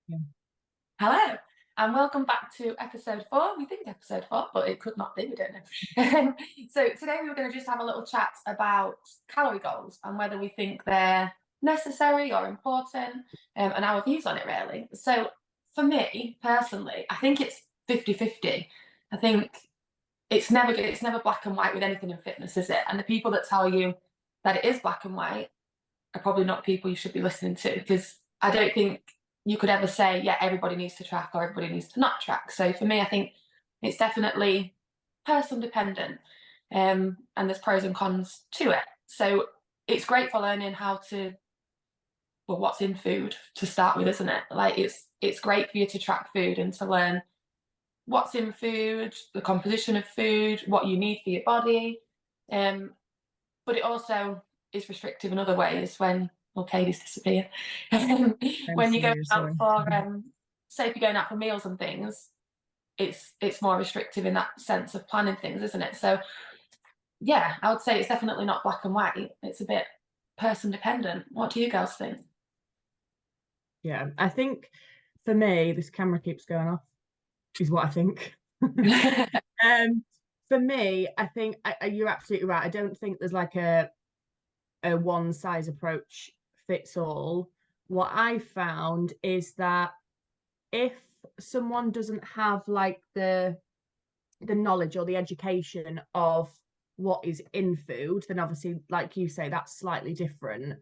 Yeah. Hello, and welcome back to episode 4. We think episode 4, but it could not be, we don't know. So today we were going to just have a little chat about calorie goals and whether we think they're necessary or important, and our views on it really. So for me personally, I think it's 50-50. I think it's never black and white with anything in fitness, is it? And the people that tell you that it is black and white are probably not people you should be listening to, because I don't think you could ever say, yeah, everybody needs to track or everybody needs to not track. So for me, I think it's definitely person dependent, and there's pros and cons to it. So it's great for learning how to, well, what's in food to start with, isn't it? Like it's great for you to track food and to learn what's in food, the composition of food, what you need for your body. Um, but it also is restrictive in other ways when, well, Katie's disappeared. I'm When you go still here, out sorry. for, say, if you're going out for meals and things, it's more restrictive in that sense of planning things, isn't it? So yeah, I would say it's definitely not black and white. It's a bit person dependent. What do you girls think? Yeah, I think for me, this camera keeps going off, is what I think. Um, for me, I think you're absolutely right. I don't think there's like a one size approach fits all. What I found is that if someone doesn't have like the knowledge or the education of what is in food, then obviously, like you say, that's slightly different.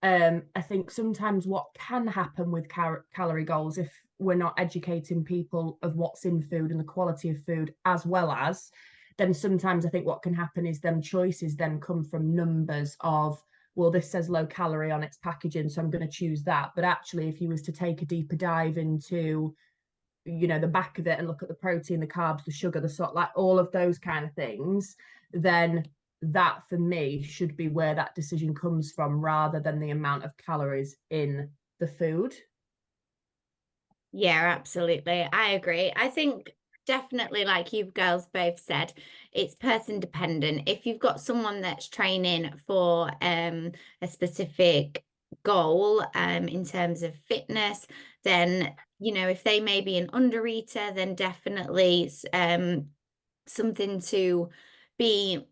I think sometimes what can happen with calorie goals, if we're not educating people of what's in food and the quality of food, as well as, then sometimes I think what can happen is them choices then come from numbers of, well, this says low calorie on its packaging, so I'm going to choose that. But actually, if you was to take a deeper dive into the back of it and look at the protein, the carbs, the sugar, the salt, like all of those kind of things, then that for me should be where that decision comes from rather than the amount of calories in the food. Yeah, absolutely. I agree. I think definitely, like you girls both said, it's person dependent. If you've got someone that's training for a specific goal in terms of fitness, then if they may be an undereater, then definitely something to be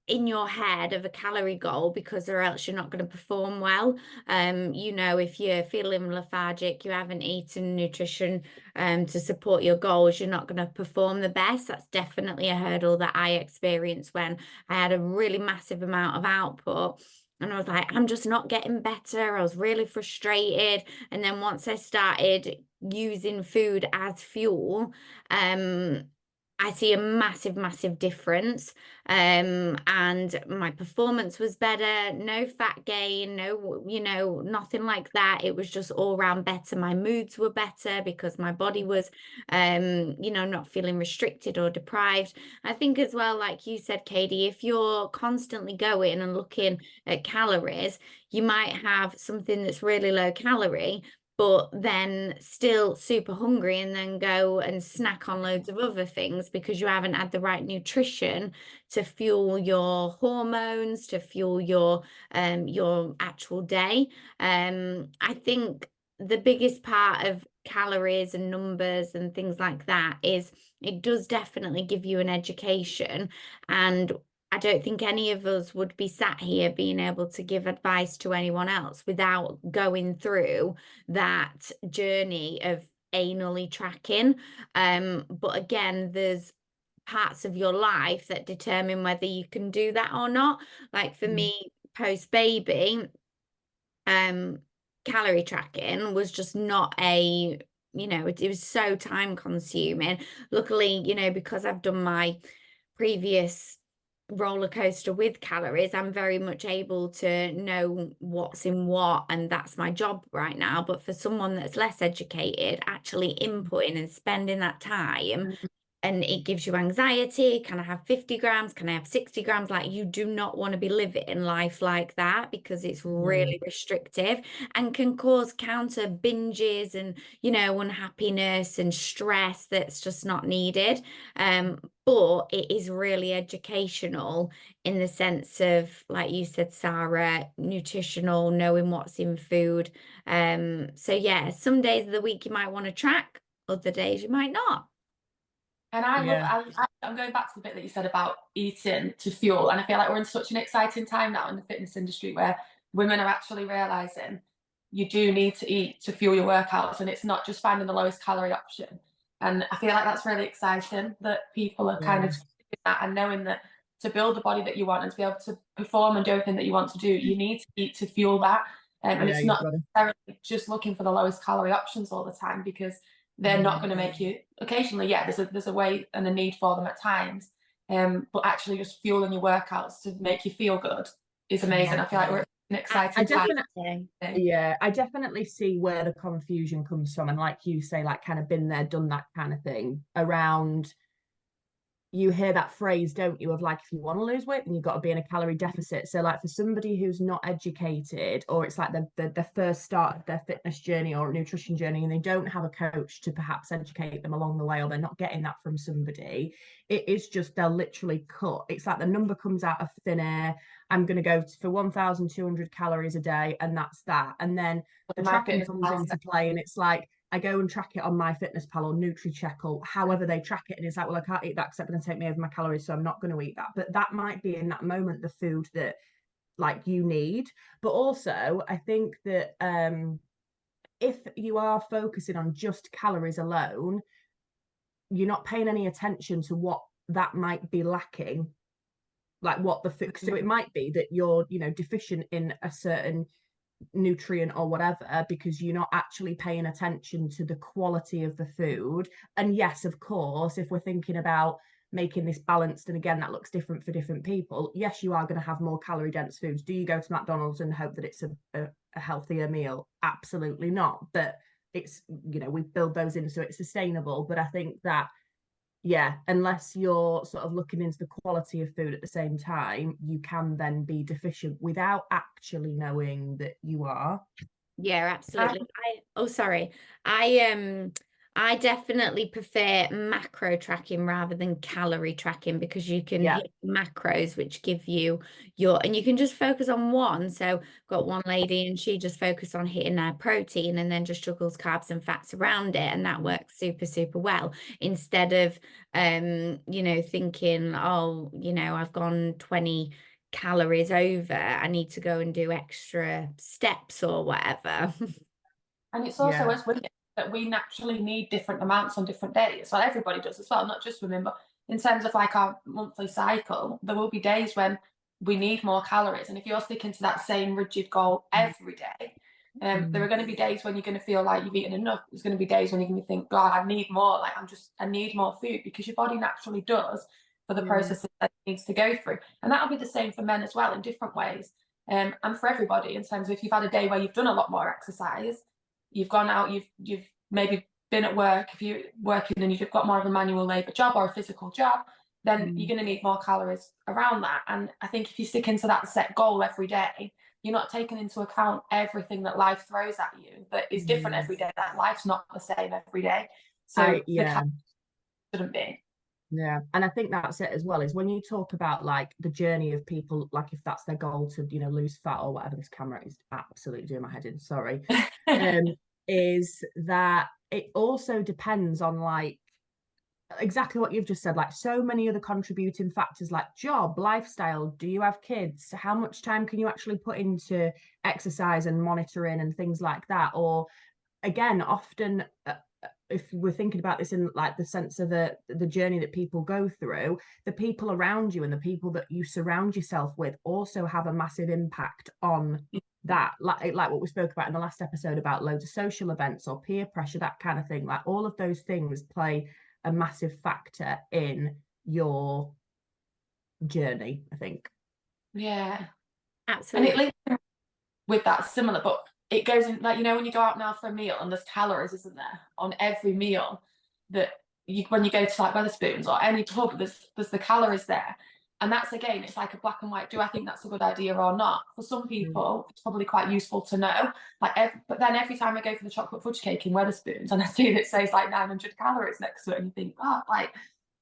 in your head of a calorie goal, because or else you're not going to perform well. If you're feeling lethargic, you haven't eaten nutrition to support your goals, you're not going to perform the best. That's definitely a hurdle that I experienced when I had a really massive amount of output. And I was like, I'm just not getting better. I was really frustrated. And then once I started using food as fuel, I see a massive, massive difference. And my performance was better, no fat gain, no, nothing like that. It was just all around better. My moods were better because my body was, not feeling restricted or deprived. I think as well, like you said, Katie, if you're constantly going and looking at calories, you might have something that's really low calorie, but then still super hungry and then go and snack on loads of other things because you haven't had the right nutrition to fuel your hormones, to fuel your actual day. I think the biggest part of calories and numbers and things like that is it does definitely give you an education. And I don't think any of us would be sat here being able to give advice to anyone else without going through that journey of anally tracking. But again, there's parts of your life that determine whether you can do that or not. Like for Mm. me, post baby, um, calorie tracking was just not it was so time consuming. Luckily, because I've done my previous roller coaster with calories, I'm very much able to know what's in what, and that's my job right now. But for someone that's less educated, actually inputting and spending that time and it gives you anxiety. Can I have 50 grams? Can I have 60 grams? Like, you do not want to be living life like that, because it's really restrictive and can cause counter binges and, you know, unhappiness and stress that's just not needed. But it is really educational in the sense of, like you said, Sarah, nutritional, knowing what's in food. So yeah, some days of the week you might want to track, other days you might not. And I'm going back to the bit that you said about eating to fuel. And I feel like we're in such an exciting time now in the fitness industry where women are actually realizing you do need to eat to fuel your workouts, and it's not just finding the lowest calorie option. And I feel like that's really exciting that people are kind of doing that and knowing that to build the body that you want and to be able to perform and do everything that you want to do, you need to eat to fuel that. And it's not necessarily just looking for the lowest calorie options all the time, because they're not going to make you. Occasionally, yeah, there's a way and a need for them at times, but actually just fueling your workouts to make you feel good is amazing. I feel like we're in an exciting time. I definitely see where the confusion comes from, and like you say, like kind of been there, done that kind of thing around. You hear that phrase, don't you, of like, if you want to lose weight, then you've got to be in a calorie deficit. So like for somebody who's not educated, or it's like the first start of their fitness journey or nutrition journey, and they don't have a coach to perhaps educate them along the way, or they're not getting that from somebody, it is just, they'll literally cut. It's like the number comes out of thin air. I'm going to go for 1,200 calories a day, and that's that. And then the tracking comes into play, and it's like, I go and track it on MyFitnessPal or NutriCheck or however they track it, and it's like, well, I can't eat that because it's going to take me over my calories, so I'm not going to eat that. But that might be in that moment the food that like you need. But also I think that if you are focusing on just calories alone, you're not paying any attention to what that might be lacking, like what the food. So it might be that you're, you know, deficient in a certain nutrient or whatever, because you're not actually paying attention to the quality of the food. And yes, of course, if we're thinking about making this balanced, and again, that looks different for different people, yes, you are going to have more calorie dense foods. Do you go to McDonald's and hope that it's a healthier meal? Absolutely not. But it's, you know, we build those in so it's sustainable. But I think that, yeah, unless you're sort of looking into the quality of food at the same time, you can then be deficient without actually knowing that you are. Yeah, absolutely. I definitely prefer macro tracking rather than calorie tracking, because you can hit macros which give you and you can just focus on one. So got one lady and she just focused on hitting her protein and then just juggles carbs and fats around it, and that works super, super well, instead of you know, thinking, oh, you know, I've gone 20 calories over, I need to go and do extra steps or whatever. And it's also as women that we naturally need different amounts on different days. Well, everybody does as well, not just women, but in terms of like our monthly cycle, there will be days when we need more calories. And if you're sticking to that same rigid goal every day, there are going to be days when you're going to feel like you've eaten enough. There's going to be days when you're going to think, God, I need more. Like I need more food, because your body naturally does for the processes that it needs to go through. And that'll be the same for men as well in different ways. And for everybody, in terms of if you've had a day where you've done a lot more exercise, you've gone out, you've maybe been at work, if you're working and you've got more of a manual labor job or a physical job, then you're going to need more calories around that. And I think if you stick into that set goal every day, you're not taking into account everything that life throws at you that is different every day. That life's not the same every day. So the shouldn't be. Yeah, and I think that's it as well, is when you talk about like the journey of people, like if that's their goal to, you know, lose fat or whatever. This camera is absolutely doing my head in, sorry. Is that it also depends on like exactly what you've just said, like so many other contributing factors, like job, lifestyle, do you have kids, how much time can you actually put into exercise and monitoring and things like that. Or again, often if we're thinking about this in like the sense of the journey that people go through, the people around you and the people that you surround yourself with also have a massive impact on that, like what we spoke about in the last episode about loads of social events or peer pressure, that kind of thing. Like all of those things play a massive factor in your journey, I think. Yeah, absolutely. And it links with that similar, but it goes in, like, you know, when you go out now for a meal and there's calories, isn't there, on every meal, that when you go to like Wetherspoons or any pub, there's the calories there. And that's, again, it's like a black and white. Do I think that's a good idea or not? For some people, it's probably quite useful to know. But then every time I go for the chocolate fudge cake in Wetherspoons and I see that it says like 900 calories next to it, and you think, oh, like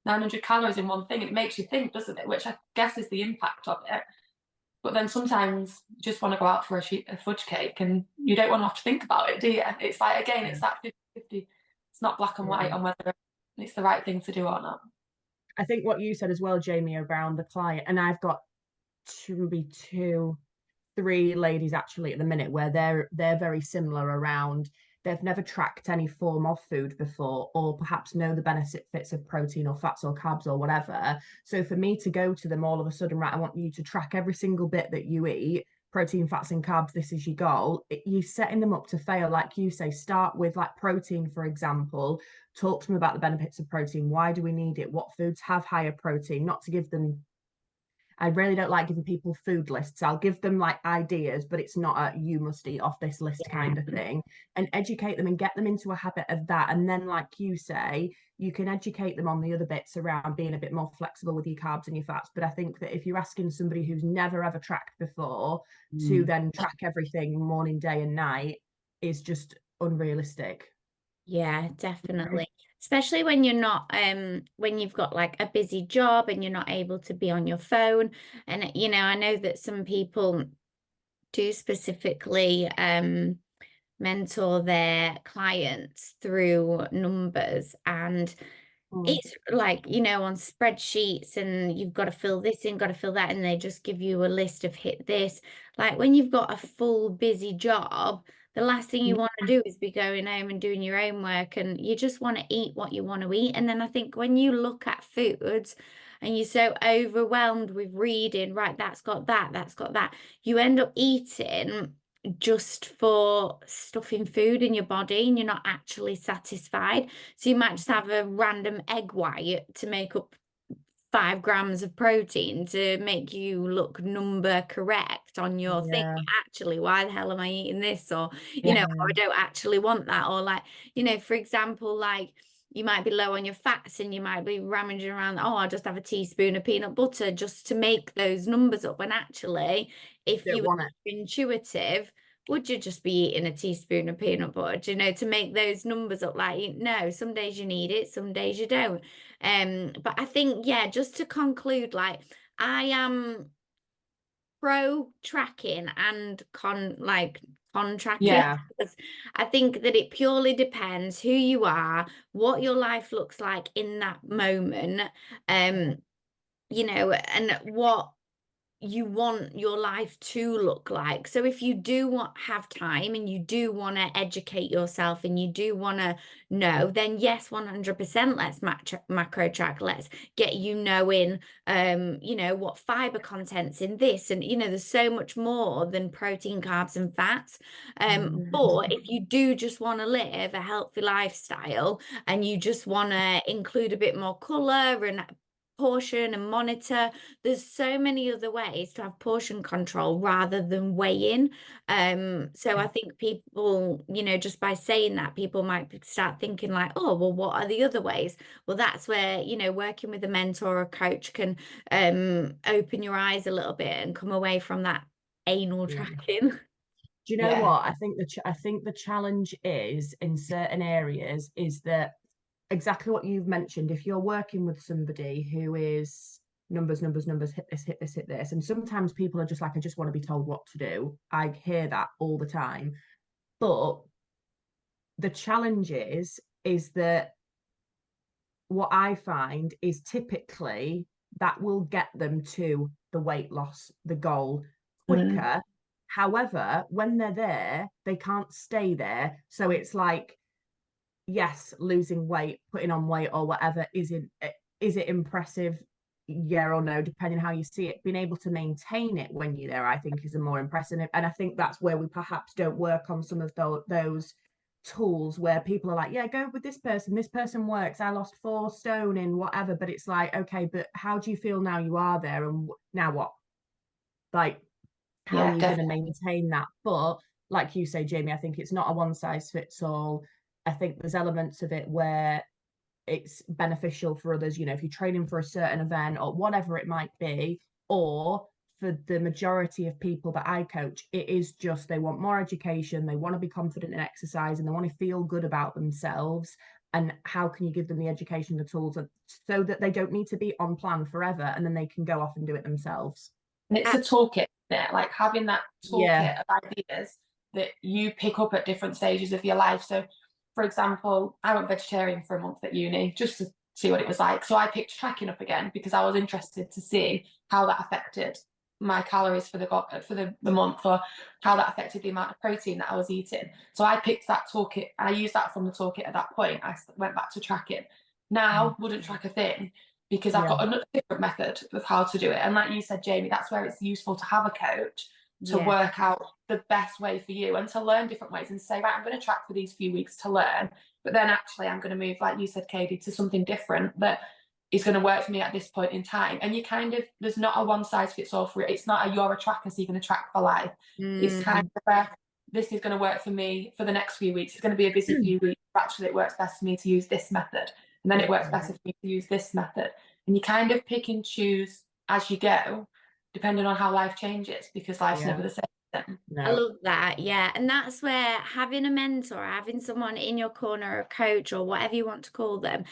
900 calories in one thing, and it makes you think, doesn't it? Which I guess is the impact of it. But then sometimes you just want to go out for a fudge cake and you don't want to have to think about it, do you? It's like, again, it's that 50-50. It's not black and white on whether it's the right thing to do or not. I think what you said as well, Jamie, around the client, and I've got three ladies actually at the minute where they're very similar around, they've never tracked any form of food before, or perhaps know the benefits of protein or fats or carbs or whatever. So for me to go to them all of a sudden, right, I want you to track every single bit that you eat, protein, fats and carbs, this is your goal, you're setting them up to fail. Like you say, start with like protein, for example. Talk to them about the benefits of protein. Why do we need it? What foods have higher protein? Not to give them, I really don't like giving people food lists. I'll give them like ideas, but it's not a you must eat off this list kind of thing. And educate them and get them into a habit of that. And then, like you say, you can educate them on the other bits around being a bit more flexible with your carbs and your fats. But I think that if you're asking somebody who's never ever tracked before to then track everything morning, day and night, is just unrealistic. Yeah, definitely. Especially when you're not, when you've got like a busy job and you're not able to be on your phone. And, you know, I know that some people do specifically mentor their clients through numbers, and it's like, you know, on spreadsheets, and you've got to fill this in, got to fill that, and they just give you a list of hit this. Like when you've got a full busy job, the last thing you want to do is be going home and doing your own work, and you just want to eat what you want to eat. And then I think when you look at foods and you're so overwhelmed with reading, right, that's got that, you end up eating just for stuffing food in your body, and you're not actually satisfied. So you might just have a random egg white to make up 5 grams of protein to make you look number correct on your thing. Actually, why the hell am I eating this? Or, you know, I don't actually want that. Or like, you know, for example, like you might be low on your fats and you might be rummaging around, oh, I'll just have a teaspoon of peanut butter just to make those numbers up. When actually, if you were intuitive, would you just be eating a teaspoon of peanut butter, you know, to make those numbers up? Like, no, some days you need it, some days you don't. But I think, yeah, just to conclude, like I am pro tracking and con tracking. Yeah. Because I think that it purely depends who you are, what your life looks like in that moment, you know, and what you want your life to look like. So if you do have time and you do want to educate yourself and you do want to know, then yes, 100%, let's macro track. Let's get you knowing, you know, what fiber content's in this. And, you know, there's so much more than protein, carbs and fats. But if you do just want to live a healthy lifestyle and you just want to include a bit more color and portion and monitor, there's so many other ways to have portion control rather than weighing. So I think people, you know, just by saying that, people might start thinking like, oh, well, what are the other ways? Well, that's where, you know, working with a mentor or a coach can open your eyes a little bit and come away from that anal tracking. Do you know what? I think the challenge is in certain areas is that exactly what you've mentioned. If you're working with somebody who is numbers, hit this, and sometimes people are just like, I just want to be told what to do. I hear that all the time. But the challenge is that what I find is typically that will get them to the weight loss, the goal, quicker. However, when they're there, they can't stay there. So it's like, yes, losing weight, putting on weight or whatever, is it impressive? Yeah or no, depending how you see it. Being able to maintain it when you're there, I think, is a more impressive. And I think that's where we perhaps don't work on some of those tools where people are like, yeah, go with this person works, I lost 4 stone in whatever. But it's like, okay, but how do you feel now you are there, and now what? Like, how are you going to maintain that? But like you say, Jamie, I think it's not a one size fits all. I think there's elements of it where it's beneficial for others, you know, if you're training for a certain event or whatever it might be, or for the majority of people that I coach, it is just they want more education, they want to be confident in exercise, and they want to feel good about themselves. And how can you give them the education, the tools, so that they don't need to be on plan forever, and then they can go off and do it themselves. And it's a toolkit, isn't it? Like having that Yeah. toolkit of ideas that you pick up at different stages of your life. So, for example, I went vegetarian for a month at uni just to see what it was like. So I picked tracking up again because I was interested to see how that affected my calories for the month, or how that affected the amount of protein that I was eating. So I picked that toolkit. I used that from the toolkit at that point. I went back to tracking. Now wouldn't track a thing, because I've got another different method of how to do it. And like you said, Jamie, that's where it's useful to have a coach to work out the best way for you and to learn different ways and say, right, I'm going to track for these few weeks to learn, but then actually I'm going to move, like you said, Katie, to something different that is going to work for me at this point in time. And you kind of, there's not a one size fits all for it. It's not a you're a tracker, so you're going to track for life. It's kind of this is going to work for me for the next few weeks. It's going to be a busy few weeks. Actually, it works best for me to use this method. And then it works better for me to use this method. And you kind of pick and choose as you go, depending on how life changes, because life's never the same. I love that. Yeah. And that's where having a mentor, having someone in your corner, a coach or whatever you want to call them,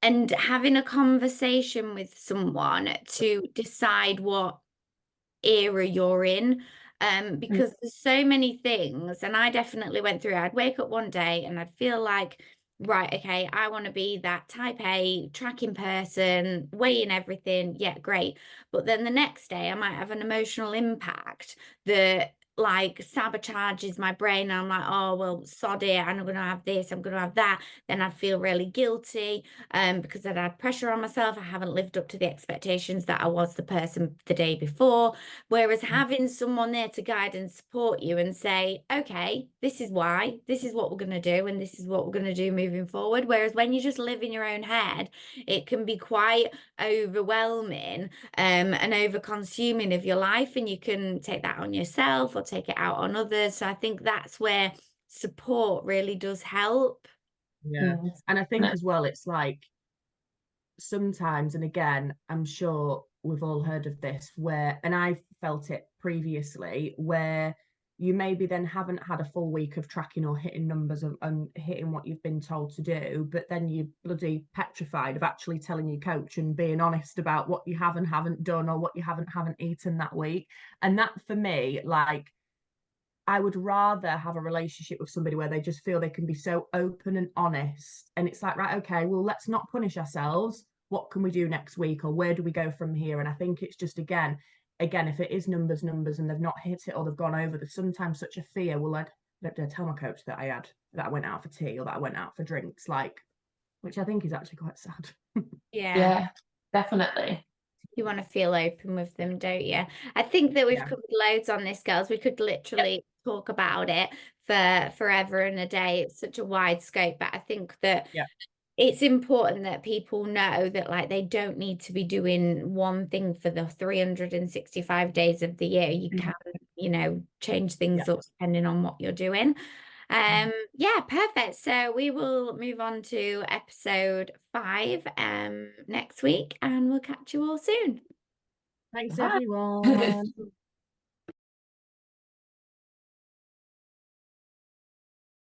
and having a conversation with someone to decide what era you're in. Because there's so many things, and I definitely went through, I'd wake up one day and I'd feel like, right, okay, I want to be that type A tracking person, weighing everything. Yeah, great. But then the next day I might have an emotional impact that like sabotages my brain. I'm like, oh, well, sod it. I'm going to have this. I'm going to have that. Then I feel really guilty because I'd had pressure on myself. I haven't lived up to the expectations that I was the person the day before. Whereas having someone there to guide and support you and say, okay, this is why, this is what we're going to do, and this is what we're going to do moving forward. Whereas when you just live in your own head, it can be quite overwhelming and over consuming of your life, and you can take that on yourself or take it out on others. So I think that's where support really does help. Yeah. And I think as well, it's like sometimes, and again, I'm sure we've all heard of this, where, and I've felt it previously, where you maybe then haven't had a full week of tracking or hitting numbers and hitting what you've been told to do, but then you're bloody petrified of actually telling your coach and being honest about what you have and haven't done, or what you haven't eaten that week. And that for me, like, I would rather have a relationship with somebody where they just feel they can be so open and honest. And it's like, right, okay, well, let's not punish ourselves. What can we do next week? Or where do we go from here? And I think it's just, again, if it is numbers, and they've not hit it or they've gone over, there's sometimes such a fear. Well, I don't tell my coach that I went out for tea or that I went out for drinks, like, which I think is actually quite sad. Yeah, definitely. You want to feel open with them, don't you? I think that we've covered loads on this, girls. We could literally talk about it for forever and a day. It's such a wide scope, but I think that it's important that people know that, like, they don't need to be doing one thing for the 365 days of the year. You can, you know, change things up depending on what you're doing. Yeah, perfect. So we will move on to episode 5 next week, and we'll catch you all soon. Thanks, everyone.